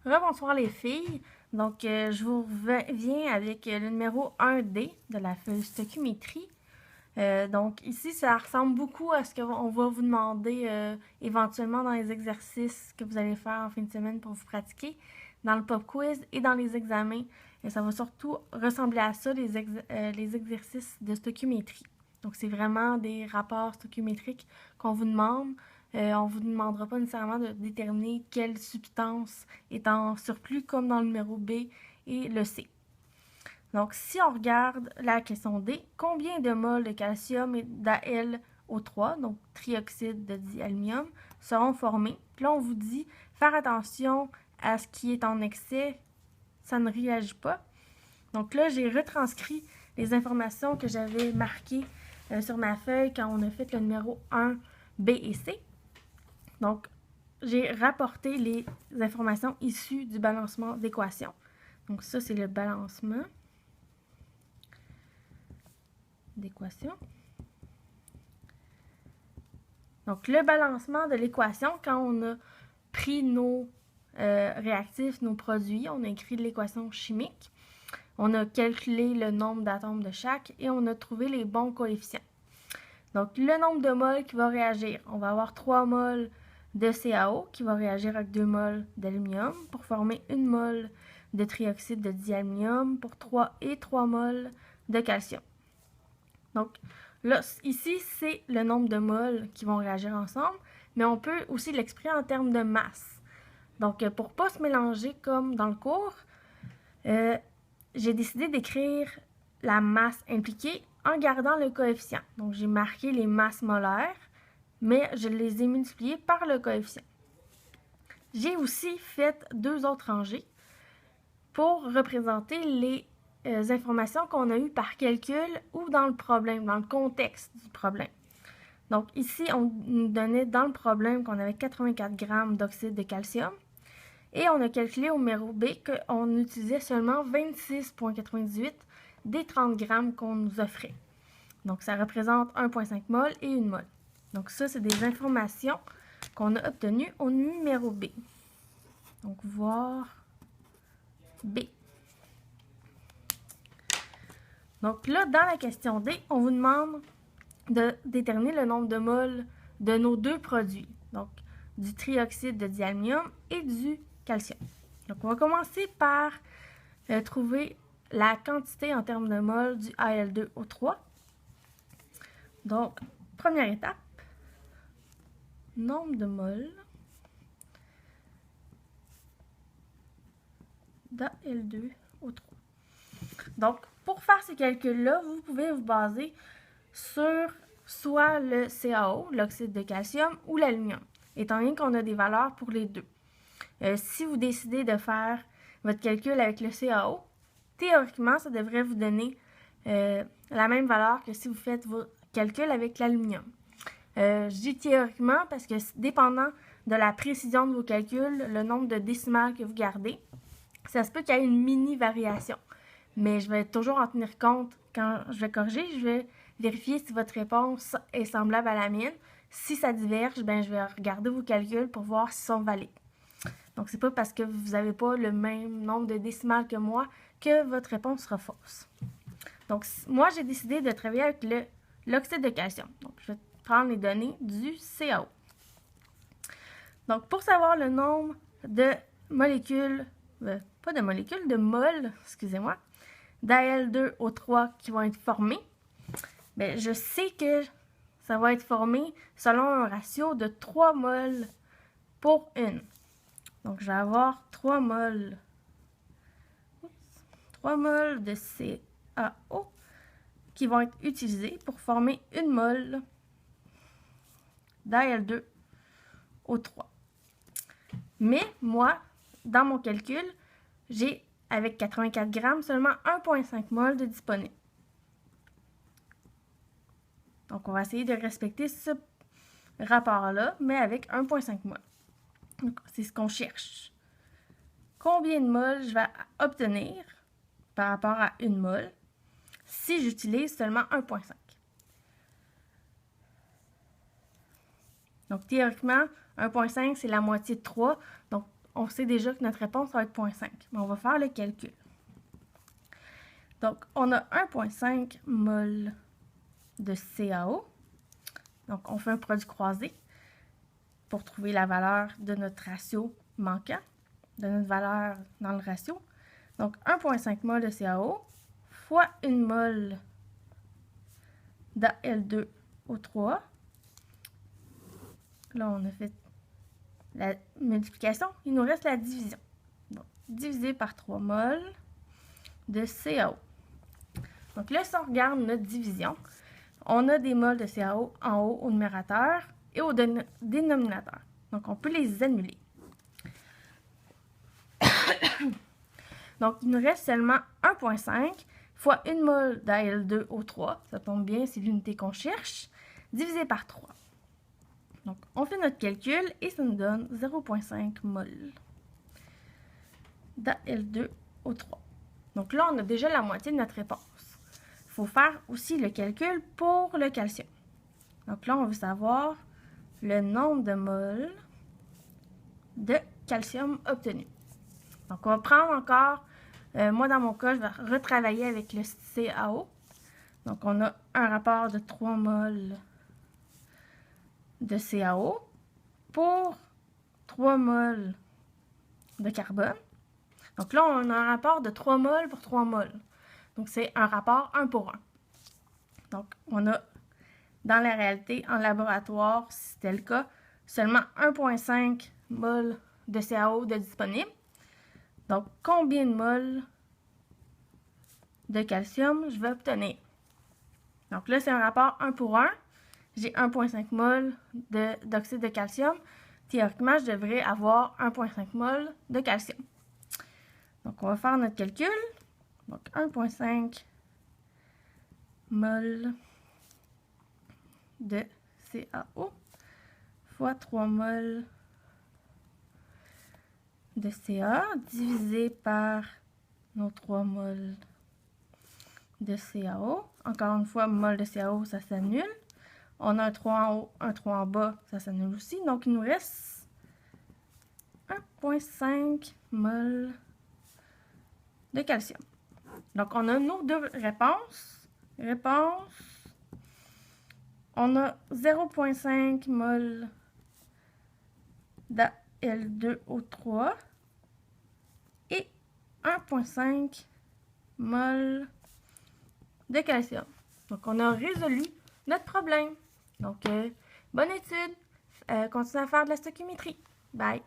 Rebonsoir les filles. Donc, je vous reviens avec le numéro 1D de la feuille stoichiométrie. Donc, ici, ça ressemble beaucoup à ce qu'on va vous demander éventuellement dans les exercices que vous allez faire en fin de semaine pour vous pratiquer, dans le pop quiz et dans les examens. Et ça va surtout ressembler à ça, les exercices de stoichiométrie. Donc, c'est vraiment des rapports stoichiométriques qu'on vous demande. On ne vous demandera pas nécessairement de déterminer quelle substance est en surplus, comme dans le numéro B et le C. Donc, si on regarde la question D, combien de moles de calcium et d'AlO3, donc trioxyde de dialuminium, seront formés? Puis là, on vous dit, faire attention à ce qui est en excès, ça ne réagit pas. Donc là, j'ai retranscrit les informations que j'avais marquées sur ma feuille quand on a fait le numéro 1, B et C. Donc, j'ai rapporté les informations issues du balancement d'équation. Donc, ça, c'est le balancement d'équation. Donc, le balancement de l'équation, quand on a pris nos réactifs, nos produits, on a écrit l'équation chimique, on a calculé le nombre d'atomes de chaque et on a trouvé les bons coefficients. Donc, le nombre de moles qui va réagir, on va avoir 3 moles de CaO qui va réagir avec 2 moles d'aluminium pour former 1 mole de trioxyde de dialuminium pour 3 moles de calcium. Donc, là, ici, c'est le nombre de moles qui vont réagir ensemble, mais on peut aussi l'exprimer en termes de masse. Donc, pour ne pas se mélanger comme dans le cours, j'ai décidé d'écrire la masse impliquée en gardant le coefficient. Donc, j'ai marqué les masses molaires, mais je les ai multipliées par le coefficient. J'ai aussi fait 2 autres rangées pour représenter les informations qu'on a eues par calcul ou dans le problème, dans le contexte du problème. Donc, ici, on nous donnait dans le problème qu'on avait 84 grammes d'oxyde de calcium. Et on a calculé au numéro B qu'on utilisait seulement 26,98 des 30 grammes qu'on nous offrait. Donc, ça représente 1,5 mol et 1 mol. Donc, ça, c'est des informations qu'on a obtenues au numéro B. Donc, voir B. Donc, là, dans la question D, on vous demande de déterminer le nombre de moles de nos deux produits. Donc, du trioxyde de dialuminium et du calcium. Donc, on va commencer par trouver la quantité en termes de moles du Al2O3. Donc, première étape, nombre de moles d'Al2O3. Donc, pour faire ces calculs-là, vous pouvez vous baser sur soit le CaO, l'oxyde de calcium, ou l'aluminium, étant donné qu'on a des valeurs pour les deux. Si vous décidez de faire votre calcul avec le CaO, théoriquement, ça devrait vous donner la même valeur que si vous faites vos calculs avec l'aluminium. Je dis théoriquement parce que dépendant de la précision de vos calculs, le nombre de décimales que vous gardez, ça se peut qu'il y ait une mini-variation. Mais je vais toujours en tenir compte quand je vais corriger. Je vais vérifier si votre réponse est semblable à la mienne. Si ça diverge, ben, je vais regarder vos calculs pour voir s'ils sont valides. Donc, c'est pas parce que vous n'avez pas le même nombre de décimales que moi que votre réponse sera fausse. Donc, moi, j'ai décidé de travailler avec l'oxyde de calcium. Donc, je vais prendre les données du CaO. Donc, pour savoir le nombre de molécules, pas de molécules, de moles, excusez-moi, d'Al2O3 qui vont être formés, bien, je sais que ça va être formé selon un ratio de 3 moles pour 1. Donc, je vais avoir 3 moles de CaO qui vont être utilisés pour former 1 mole d'Al2O3. Mais moi, dans mon calcul, j'ai avec 84 grammes seulement 1,5 mol de disponible. Donc, on va essayer de respecter ce rapport-là, mais avec 1,5 mol. C'est ce qu'on cherche. Combien de moles je vais obtenir par rapport à 1 mol si j'utilise seulement 1,5? Donc, théoriquement, 1,5, c'est la moitié de 3. Donc, on sait déjà que notre réponse va être 0,5. Mais on va faire le calcul. Donc, on a 1,5 mol de CaO. Donc, on fait un produit croisé pour trouver la valeur de notre ratio manquant, de notre valeur dans le ratio. Donc, 1,5 mol de CaO fois 1 mol d'Al2O3. Là, on a fait la multiplication. Il nous reste la division. Donc, divisé par 3 mol de CaO. Donc là, si on regarde notre division, on a des mols de CaO en haut au numérateur et au dénominateur. Donc, on peut les annuler. Donc, il nous reste seulement 1,5 fois 1 mol d'Al2O3. Ça tombe bien, c'est l'unité qu'on cherche, divisé par 3. Donc, on fait notre calcul et ça nous donne 0,5 mol d'Al2O3. Donc là, on a déjà la moitié de notre réponse. Il faut faire aussi le calcul pour le calcium. Donc là, on veut savoir le nombre de moles de calcium obtenu. Donc, on va prendre encore, moi dans mon cas, je vais retravailler avec le CaO. Donc, on a un rapport de 3 moles de CaO pour 3 moles de carbone. Donc là, on a un rapport de 3 moles pour 3 moles. Donc, c'est un rapport 1 pour 1. Donc, on a, dans la réalité, en laboratoire, si c'était le cas, seulement 1,5 mol de CaO de disponible. Donc, combien de moles de calcium je vais obtenir? Donc là, c'est un rapport 1 pour 1. J'ai 1,5 mol d'oxyde de calcium. Théoriquement, je devrais avoir 1,5 mol de calcium. Donc, on va faire notre calcul. Donc, 1,5 mol de CaO fois 3 mol de Ca divisé par nos 3 moles de CaO. Encore une fois, mol de CaO, ça s'annule. On a un 3 en haut, un 3 en bas, ça s'annule aussi. Donc, il nous reste 1,5 mol de calcium. Donc, on a nos deux réponses. On a 0,5 mol d'Al2O3 et 1,5 mol de calcium. Donc, on a résolu notre problème. Donc, bonne étude. Continuez à faire de la stoichiométrie. Bye!